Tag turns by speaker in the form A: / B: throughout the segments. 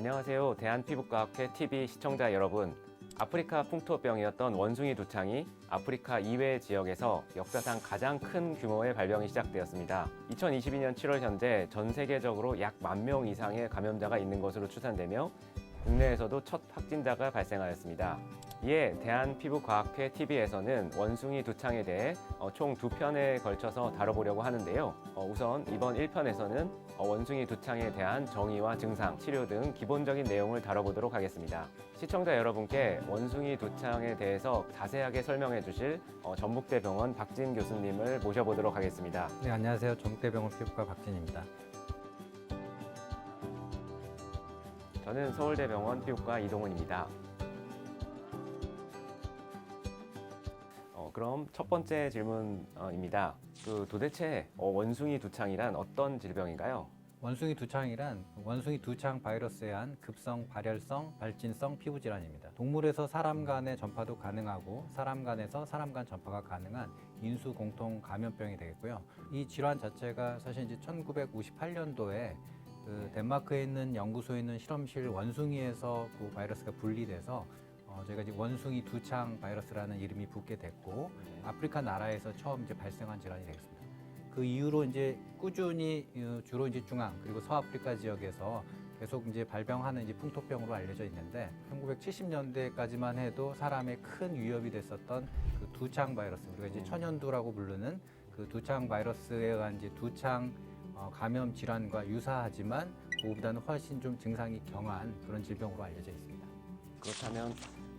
A: 안녕하세요. 대한피부과학회 TV 시청자 여러분. 아프리카 풍토병이었던 원숭이 두창이 아프리카 이외 지역에서 역사상 가장 큰 규모의 발병이 시작되었습니다. 2022년 7월 현재 전 세계적으로 약 10,000명 이상의 감염자가 있는 것으로 추산되며 국내에서도 첫 확진자가 발생하였습니다. 이에 대한피부과학회 TV에서는 원숭이 두창에 대해 총 2편에 걸쳐서 다뤄보려고 하는데요. 우선 이번 1편에서는 원숭이 두창에 대한 정의와 증상, 치료 등 기본적인 내용을 다뤄보도록 하겠습니다. 시청자 여러분께 원숭이 두창에 대해서 자세하게 설명해 주실 전북대병원 박진 교수님을 모셔보도록 하겠습니다.
B: 네, 안녕하세요. 전북대병원 피부과 박진입니다.
A: 저는 서울대병원 피부과 이동훈입니다. 그럼 첫 번째 질문입니다. 도대체 원숭이 두창이란 어떤 질병인가요?
B: 원숭이 두창이란 원숭이 두창 바이러스에 의한 급성 발열성 발진성 피부 질환입니다. 동물에서 사람 간의 전파도 가능하고 사람 간에서 사람 간 전파가 가능한 인수 공통 감염병이 되겠고요. 이 질환 자체가 사실 이제 1958년도에 덴마크에 있는 연구소에 있는 실험실 원숭이에서 그 바이러스가 분리돼서 저희가 이제 원숭이 두창 바이러스라는 이름이 붙게 됐고 아프리카 나라에서 처음 이제 발생한 질환이 되겠습니다. 그 이후로 이제 꾸준히 주로 이제 중앙 그리고 서아프리카 지역에서 계속 이제 발병하는 이제 풍토병으로 알려져 있는데 1970년대까지만 해도 사람의 큰 위협이 됐었던 그 두창 바이러스 우리가 이제 천연두라고 부르는 그 두창 바이러스에 의한 이제 두창 감염 질환과 유사하지만 그보다는 훨씬 좀 증상이 경한 그런 질병으로 알려져 있습니다.
A: 그렇다면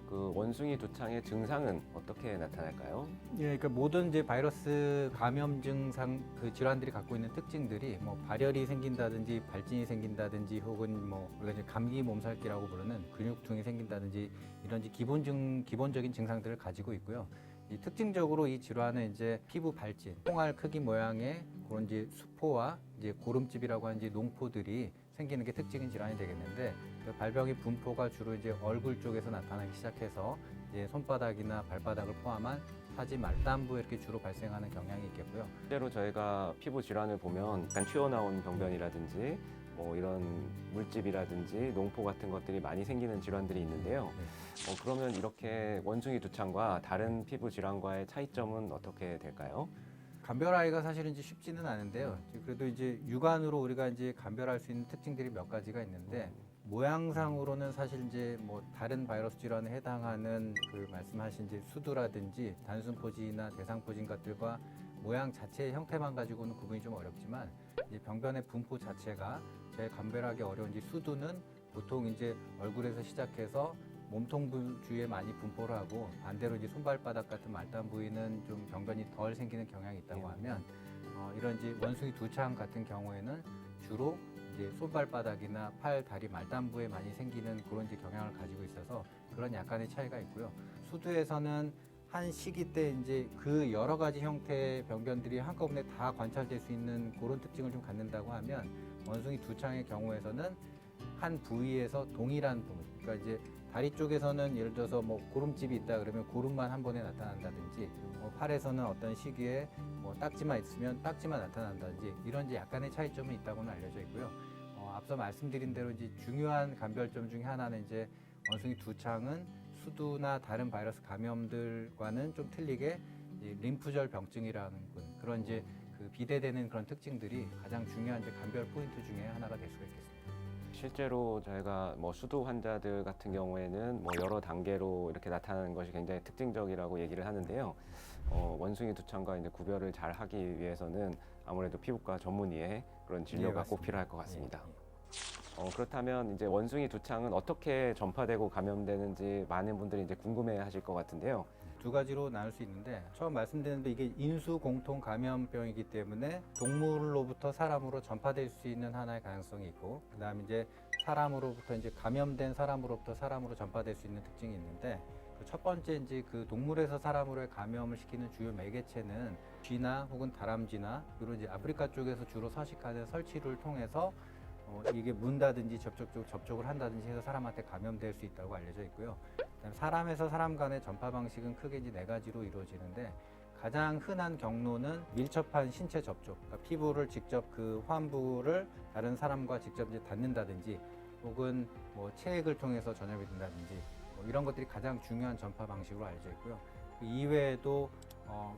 A: 그 원숭이 두창의 증상은 어떻게 나타날까요?
B: 예, 그러니까 모든 이제 바이러스 감염 증상 그 질환들이 갖고 있는 특징들이 뭐 발열이 생긴다든지 발진이 생긴다든지 혹은 뭐 우리가 이제 감기 몸살기라고 부르는 근육통이 생긴다든지 이런 이제 기본적인 증상들을 가지고 있고요. 이 특징적으로 이 질환은 이제 피부 발진, 콩알 크기 모양의 그런 이제 수포와 이제 고름집이라고 하는 이제 농포들이 생기는 게 특징인 질환이 되겠는데 그 발병의 분포가 주로 이제 얼굴 쪽에서 나타나기 시작해서 이제 손바닥이나 발바닥을 포함한 하지 말단부에 이렇게 주로 발생하는 경향이 있겠고요.
A: 실제로 저희가 피부 질환을 보면 약간 튀어나온 병변이라든지 뭐 이런 물집이라든지 농포 같은 것들이 많이 생기는 질환들이 있는데요. 그러면 이렇게 원숭이 두창과 다른 피부 질환과의 차이점은 어떻게 될까요?
B: 감별하기가 사실은 이제 쉽지는 않은데요. 그래도 이제 육안으로 우리가 이제 감별할 수 있는 특징들이 몇 가지가 있는데 모양상으로는 사실 이제 뭐 다른 바이러스 질환에 해당하는 그 말씀하신 이제 수두라든지 단순포진이나 대상포진 것들과 모양 자체의 형태만 가지고는 구분이 좀 어렵지만 이제 병변의 분포 자체가 제일 감별하기 어려운 이제 수두는 보통 이제 얼굴에서 시작해서 몸통 주위에 많이 분포를 하고 반대로 이제 손발바닥 같은 말단 부위는 좀 병변이 덜 생기는 경향이 있다고 하면 이런 이제 원숭이 두창 같은 경우에는 주로 이제 손발바닥이나 팔, 다리, 말단부에 많이 생기는 그런 이제 경향을 가지고 있어서 그런 약간의 차이가 있고요. 수두에서는 한 시기 때 이제 그 여러 가지 형태의 병변들이 한꺼번에 다 관찰될 수 있는 그런 특징을 좀 갖는다고 하면 원숭이 두창의 경우에서는 한 부위에서 동일한 부분, 그러니까 이제 다리 쪽에서는 예를 들어서 뭐 고름집이 있다 그러면 고름만 한 번에 나타난다든지 팔에서는 어떤 시기에 뭐 딱지만 있으면 딱지만 나타난다든지 이런 이제 약간의 차이점이 있다고는 알려져 있고요. 앞서 말씀드린 대로 이제 중요한 감별점 중에 하나는 이제 원숭이 두창은 수두나 다른 바이러스 감염들과는 좀 틀리게 이제 림프절 병증이라는 그런 이제 그 비대되는 그런 특징들이 가장 중요한 이제 감별 포인트 중에 하나가 될 수가 있겠습니다.
A: 실제로 저희가 뭐 수두 환자들 같은 경우에는 뭐 여러 단계로 이렇게 나타나는 것이 굉장히 특징적이라고 얘기를 하는데요. 원숭이 두창과 이제 구별을 잘 하기 위해서는 아무래도 피부과 전문의의 그런 진료가 꼭 필요할 것 같습니다. 그렇다면 이제 원숭이 두창은 어떻게 전파되고 감염되는지 많은 분들이 이제 궁금해하실 것 같은데요.
B: 두 가지로 나눌 수 있는데 처음 말씀드렸는데 이게 인수 공통 감염병이기 때문에 동물로부터 사람으로 전파될 수 있는 하나의 가능성이 있고 그다음에 이제 사람으로부터 이제 감염된 사람으로부터 사람으로 전파될 수 있는 특징이 있는데 그 첫 번째 이제 그 동물에서 사람으로의 감염을 시키는 주요 매개체는 쥐나 혹은 다람쥐나 이런 이제 아프리카 쪽에서 주로 서식하는 설치류를 통해서 이게 문다든지 접촉을 한다든지 해서 사람한테 감염될 수 있다고 알려져 있고요. 그다음에 사람에서 사람 간의 전파 방식은 크게 이제 4가지로 이루어지는데 가장 흔한 경로는 밀접한 신체 접촉, 그러니까 피부를 직접 그 환부를 다른 사람과 직접 이제 닿는다든지 혹은 뭐 체액을 통해서 전염이 된다든지 뭐 이런 것들이 가장 중요한 전파 방식으로 알려져 있고요. 그 이외에도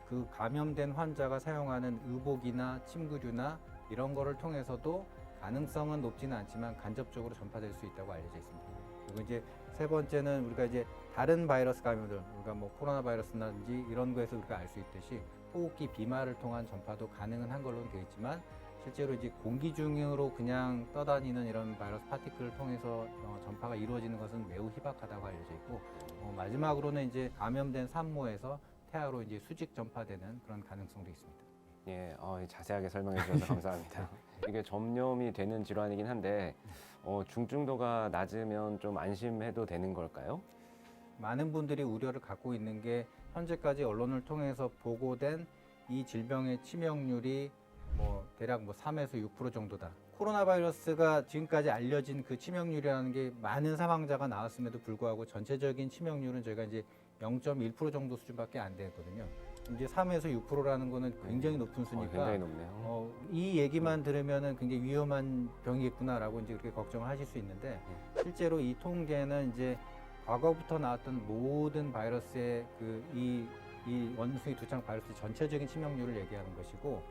B: 그 감염된 환자가 사용하는 의복이나 침구류나 이런 거를 통해서도 가능성은 높지는 않지만 간접적으로 전파될 수 있다고 알려져 있습니다. 그리고 이제 세 번째는 우리가 이제 다른 바이러스 감염들, 우리가 뭐 코로나 바이러스라든지 이런 거에서 우리가 알 수 있듯이 호흡기 비말을 통한 전파도 가능은 한 걸로는 되어 있지만 실제로 이제 공기 중으로 그냥 떠다니는 이런 바이러스 파티클을 통해서 전파가 이루어지는 것은 매우 희박하다고 알려져 있고 마지막으로는 이제 감염된 산모에서 태아로 이제 수직 전파되는 그런 가능성도 있습니다.
A: 예, 자세하게 설명해 주셔서 감사합니다. 이게 전염이 되는 질환이긴 한데 중증도가 낮으면 좀 안심해도 되는 걸까요?
B: 많은 분들이 우려를 갖고 있는 게 현재까지 언론을 통해서 보고된 이 질병의 치명률이 대략 3에서 6% 정도다. 코로나 바이러스가 지금까지 알려진 그 치명률이라는 게 많은 사망자가 나왔음에도 불구하고 전체적인 치명률은 저희가 이제 0.1% 정도 수준밖에 안 되거든요. 이제 3에서 6%라는 거는 굉장히 높은 수니까
A: 굉장히 높네요.
B: 이 얘기만 들으면은 굉장히 위험한 병이겠구나라고 이제 그렇게 걱정을 하실 수 있는데 실제로 이 통계는 이제 과거부터 나왔던 모든 바이러스의 이 원숭이 두창 바이러스 전체적인 치명률을 얘기하는 것이고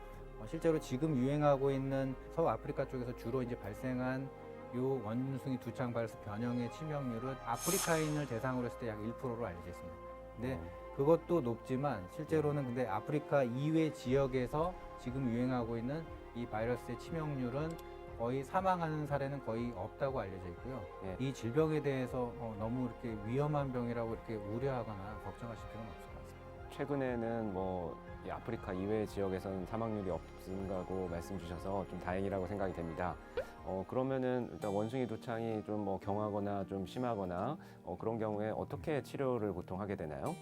B: 실제로 지금 유행하고 있는 서아프리카 쪽에서 주로 이제 발생한 요 원숭이 두창 바이러스 변형의 치명률은 아프리카인을 대상으로 했을 때 약 1%로 알려져 있습니다. 근데 그것도 높지만 실제로는 근데 아프리카 이외 지역에서 지금 유행하고 있는 이 바이러스의 치명률은 거의 사망하는 사례는 거의 없다고 알려져 있고요.
A: 예.
B: 이 질병에 대해서 너무 이렇게 위험한 병이라고 이렇게 우려하거나 걱정하실 필요는 없을 것 같습니다.
A: 최근에는 이 아프리카 이외 지역에서는 사망률이 없는다고 말씀 주셔서 좀 다행이라고 생각이 됩니다. 그러면은 일단 원숭이 두창이 좀 경하거나 좀 심하거나 그런 경우에 어떻게 치료를 보통 하게 되나요?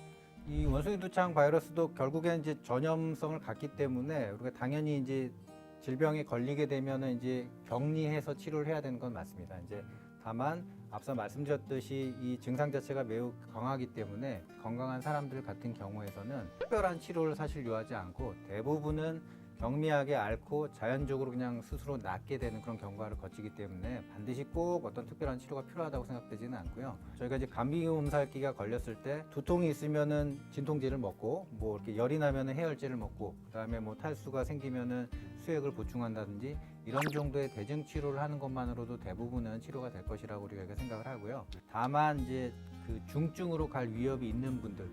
B: 이 원숭이 두창 바이러스도 결국엔 이제 전염성을 갖기 때문에 우리가 당연히 이제 질병에 걸리게 되면은 이제 격리해서 치료를 해야 되는 건 맞습니다. 이제 다만 앞서 말씀드렸듯이 이 증상 자체가 매우 강하기 때문에 건강한 사람들 같은 경우에서는 특별한 치료를 사실 요하지 않고 대부분은 경미하게 앓고 자연적으로 그냥 스스로 낫게 되는 그런 경과를 거치기 때문에 반드시 꼭 어떤 특별한 치료가 필요하다고 생각되지는 않고요. 저희가 이제 감기 몸살기가 걸렸을 때 두통이 있으면은 진통제를 먹고 이렇게 열이 나면은 해열제를 먹고 그다음에 탈수가 생기면은 수액을 보충한다든지 이런 정도의 대증 치료를 하는 것만으로도 대부분은 치료가 될 것이라고 우리가 생각을 하고요. 다만 이제 그 중증으로 갈 위협이 있는 분들,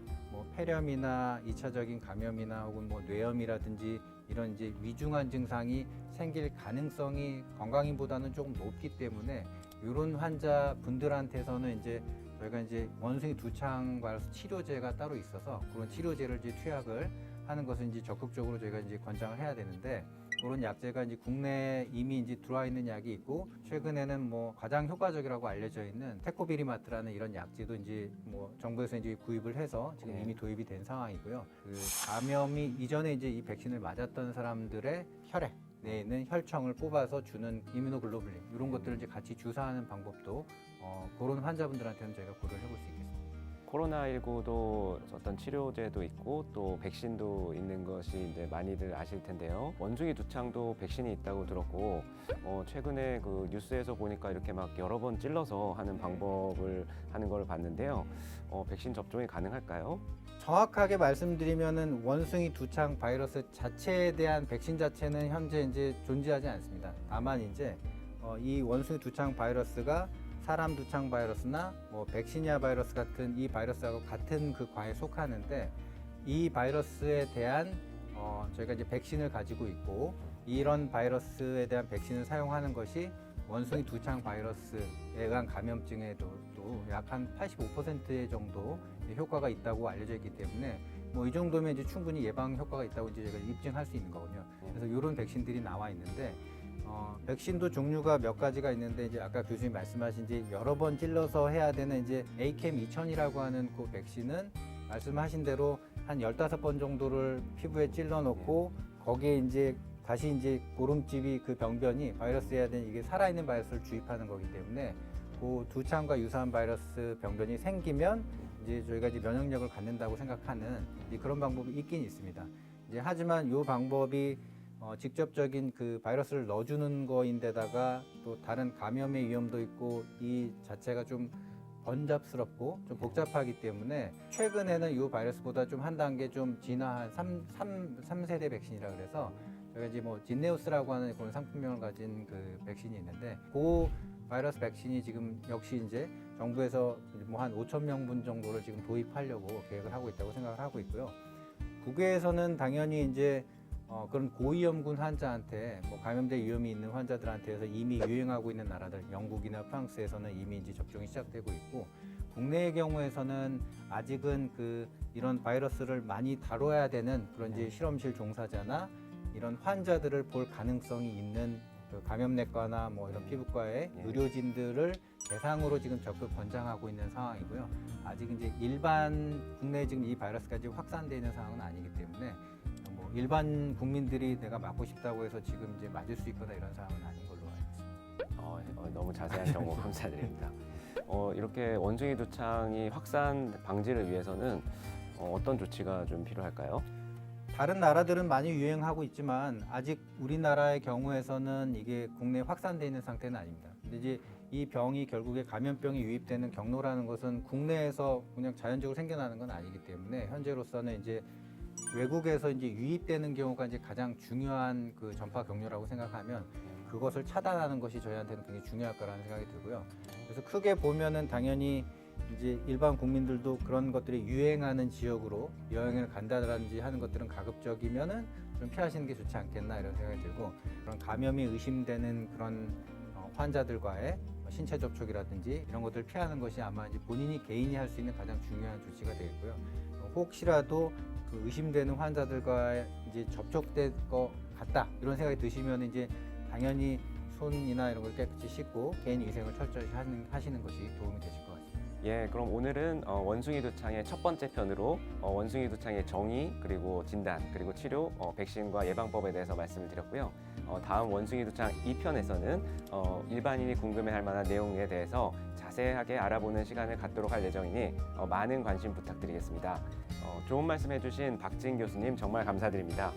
B: 폐렴이나 2차적인 감염이나 혹은 뇌염이라든지 이런 이제 위중한 증상이 생길 가능성이 건강인보다는 조금 높기 때문에 이런 환자분들한테서는 이제 저희가 이제 원숭이 두창 바이러스 치료제가 따로 있어서 그런 치료제를 이제 투약을 하는 것은 이제 적극적으로 저희가 이제 권장을 해야 되는데 그런 약제가 이제 국내에 이미 이제 들어와 있는 약이 있고 최근에는 가장 효과적이라고 알려져 있는 테코비리마트라는 이런 약제도 이제 정부에서 이제 구입을 해서 지금 이미 도입이 된 상황이고요. 그 감염이 이전에 이제 이 백신을 맞았던 사람들의 혈액 내에 있는 혈청을 뽑아서 주는 이뮤노글로불린 이런 것들을 이제 같이 주사하는 방법도 그런 환자분들한테는 저희가 고려를 해볼 수 있겠습니다.
A: 코로나19도 어떤 치료제도 있고 또 백신도 있는 것이 이제 많이들 아실 텐데요. 원숭이 두창도 백신이 있다고 들었고 최근에 그 뉴스에서 보니까 이렇게 막 여러 번 찔러서 하는 방법을 하는 걸 봤는데요. 백신 접종이 가능할까요?
B: 정확하게 말씀드리면은 원숭이 두창 바이러스 자체에 대한 백신 자체는 현재 이제 존재하지 않습니다. 다만 이제 이 원숭이 두창 바이러스가 사람 두창 바이러스나 백시니아 바이러스 같은 이 바이러스하고 같은 그 과에 속하는데 이 바이러스에 대한 저희가 이제 백신을 가지고 있고 이런 바이러스에 대한 백신을 사용하는 것이 원숭이 두창 바이러스에 의한 감염증에도 약 한 85% 정도 효과가 있다고 알려져 있기 때문에 이 정도면 이제 충분히 예방 효과가 있다고 이제 저희가 입증할 수 있는 거군요. 그래서 이런 백신들이 나와 있는데 백신도 종류가 몇 가지가 있는데 이제 아까 교수님 말씀하신 이제 여러 번 찔러서 해야 되는 이제 ACAM 2000이라고 하는 그 백신은 말씀하신 대로 한 15번 정도를 피부에 찔러 놓고 거기에 이제 다시 이제 고름집이 그 병변이 바이러스여야 되는 이게 살아있는 바이러스를 주입하는 거기 때문에 그 두창과 유사한 바이러스 병변이 생기면 이제 저희가 이제 면역력을 갖는다고 생각하는 그런 방법이 있긴 있습니다. 이제 하지만 이 방법이 직접적인 그 바이러스를 넣어주는 거인데다가 또 다른 감염의 위험도 있고 이 자체가 좀 번잡스럽고 좀 복잡하기 때문에 최근에는 이 바이러스보다 좀 한 단계 좀 진화한 3세대 백신이라 그래서 저희가 이제 뭐 진네우스라고 하는 그런 상품명을 가진 그 백신이 있는데 그 바이러스 백신이 지금 역시 이제 정부에서 뭐 한 5천 명분 정도를 지금 도입하려고 계획을 하고 있다고 생각을 하고 있고요. 국외에서는 당연히 이제 그런 고위험군 환자한테 뭐 감염될 위험이 있는 환자들한테서 이미 유행하고 있는 나라들 영국이나 프랑스에서는 이미 이제 접종이 시작되고 있고 국내의 경우에서는 아직은 그 이런 바이러스를 많이 다뤄야 되는 그런 이제 실험실 종사자나 이런 환자들을 볼 가능성이 있는 그 감염내과나 뭐 이런 피부과의 의료진들을 대상으로 지금 적극 권장하고 있는 상황이고요. 아직 이제 일반 국내에 지금 이 바이러스가 지금 확산되어 있는 상황은 아니기 때문에 뭐 일반 국민들이 내가 맞고 싶다고 해서 지금 이제 맞을 수 있거나 이런 상황은 아닌 걸로 알고 있습니다.
A: 너무 자세한 정보 감사드립니다. 이렇게 원숭이 두창이 확산 방지를 위해서는 어떤 조치가 좀 필요할까요?
B: 다른 나라들은 많이 유행하고 있지만 아직 우리나라의 경우에서는 이게 국내에 확산되어 있는 상태는 아닙니다. 근데 이제 이 병이 결국에 감염병이 유입되는 경로라는 것은 국내에서 그냥 자연적으로 생겨나는 건 아니기 때문에 현재로서는 이제 외국에서 이제 유입되는 경우가 이제 가장 중요한 그 전파 경로라고 생각하면 그것을 차단하는 것이 저희한테는 굉장히 중요할 거라는 생각이 들고요. 그래서 크게 보면은 당연히 이제 일반 국민들도 그런 것들이 유행하는 지역으로 여행을 간다든지 하는 것들은 가급적이면은 좀 피하시는 게 좋지 않겠나 이런 생각이 들고 그런 감염이 의심되는 그런 환자들과의 신체 접촉이라든지 이런 것들을 피하는 것이 아마 이제 본인이 개인이 할 수 있는 가장 중요한 조치가 되겠고요. 혹시라도 그 의심되는 환자들과 이제 접촉될 것 같다 이런 생각이 드시면 이제 당연히 손이나 이런 걸 깨끗이 씻고 개인 위생을 철저히 하시는 것이 도움이 되실 것 같습니다.
A: 예, 그럼 오늘은 원숭이 두창의 첫 번째 편으로 원숭이 두창의 정의, 그리고 진단, 그리고 치료, 백신과 예방법에 대해서 말씀을 드렸고요. 다음 원숭이 두창 2편에서는 일반인이 궁금해할 만한 내용에 대해서 자세하게 알아보는 시간을 갖도록 할 예정이니 많은 관심 부탁드리겠습니다. 좋은 말씀 해주신 박진 교수님 정말 감사드립니다.